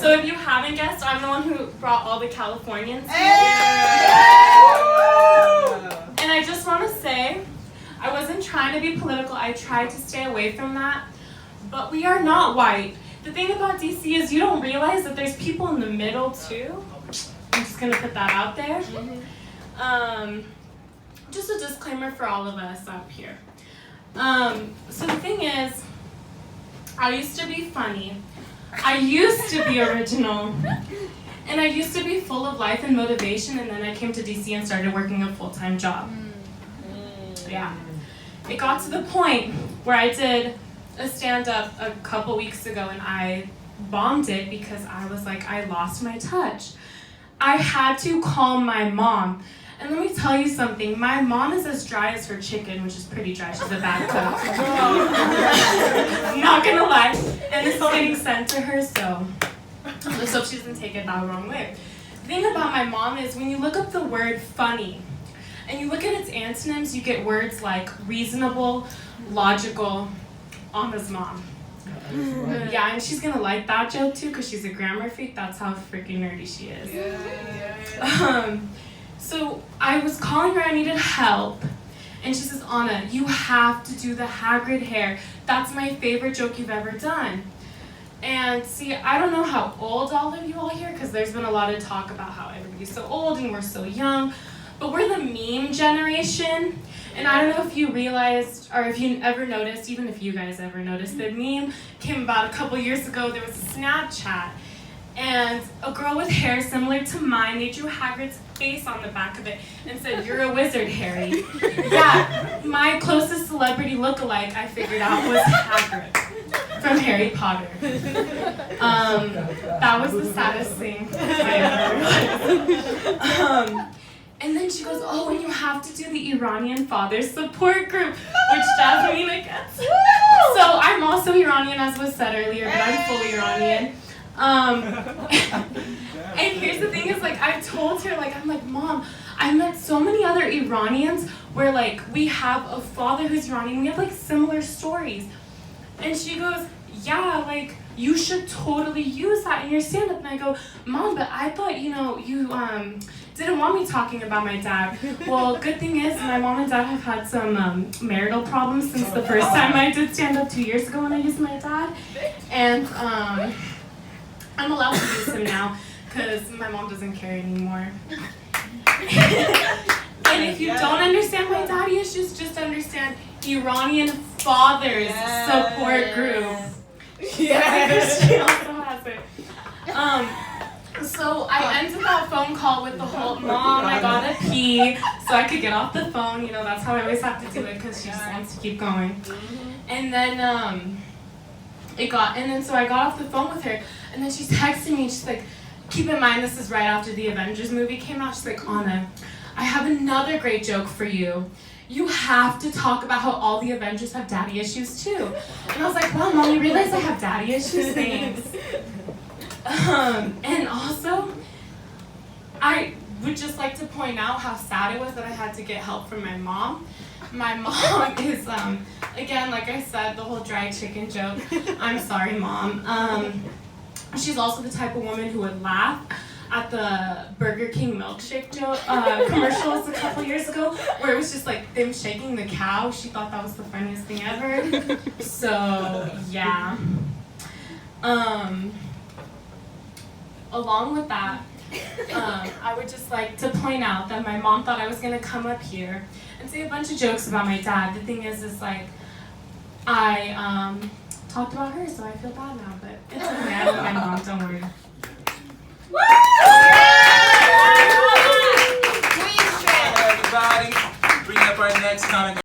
So if you haven't guessed, I'm the one who brought all the Californians here. And I just want to say, I wasn't trying to be political. I tried to stay away from that. But we are not white. The thing about DC is you don't realize that there's people in the middle too. I'm just going to put that out there. Just a disclaimer for all of us up here. So the thing is, I used to be funny. I used to be original. And I used to be full of life and motivation, and then I came to DC and started working a full-time job. Yeah. It got to the point where I did a stand-up a couple weeks ago, and I bombed it because I was like, I lost my touch. I had to call my mom. And let me tell you something, my mom is as dry as her chicken, which is pretty dry. She's a bad cook. Not gonna lie. And this is getting sent to her, so let's hope she doesn't take it that wrong way. The thing about my mom is when you look up the word funny, and you look at its antonyms, you get words like reasonable, logical, Anna's mom. Yeah, and she's gonna like that joke too, because she's a grammar freak. That's how freaking nerdy she is. So I was calling her, I needed help. And she says, Anna, you have to do the Hagrid hair. That's my favorite joke you've ever done. And see, I don't know how old all of you all here, because there's been a lot of talk about how everybody's so old and we're so young. But we're the meme generation. And I don't know if you realized, or if you ever noticed, even if you guys ever noticed, the meme came about a couple years ago. There was a Snapchat. And a girl with hair similar to mine, they drew Hagrid's face on the back of it and said, "You're a wizard, Harry." Yeah, my closest celebrity look-alike I figured out was Hagrid from Harry Potter. That was the saddest thing I ever realized. And then she goes, oh, and you have to do the Iranian Fathers Support Group, which Jasmina gets. So I'm also Iranian, as was said earlier, but I'm fully Iranian. And here's the thing is, like, I've told her, like, I'm like, Mom, I met so many other Iranians where, like, we have a father who's Iranian, we have, like, similar stories. And she goes, yeah, like, you should totally use that in your stand-up. And I go, Mom, but I thought, you know, you, didn't want me talking about my dad. Well, good thing is my mom and dad have had some marital problems since the first time I did stand-up 2 years ago when I used my dad. And, I'm allowed to use him now because my mom doesn't care anymore. And if you don't understand my daddy issues, just understand Iranian Fathers Support Group. Yes, she also has it. So I ended that phone call with the whole, Mom, I gotta pee, so I could get off the phone. You know, that's how I always have to do it because she just wants to keep going. And then so I got off the phone with her. And then she's texting me, and she's like, keep in mind, this is right after the Avengers movie came out. She's like, Anna, I have another great joke for you. You have to talk about how all the Avengers have daddy issues too. And I was like, wow, Mom, you realize I have daddy issues? Thanks. And also, I would just like to point out how sad it was that I had to get help from my mom. My mom is, again, like I said, the whole dry chicken joke. I'm sorry, Mom. She's also the type of woman who would laugh at the Burger King milkshake commercials a couple years ago, where it was just like them shaking the cow. She thought that was the funniest thing ever. So, yeah. Along with that, I would just like to point out that my mom thought I was going to come up here and say a bunch of jokes about my dad. The thing is like, I talked about her, so I feel bad now, but it's okay. I love my mom, don't worry.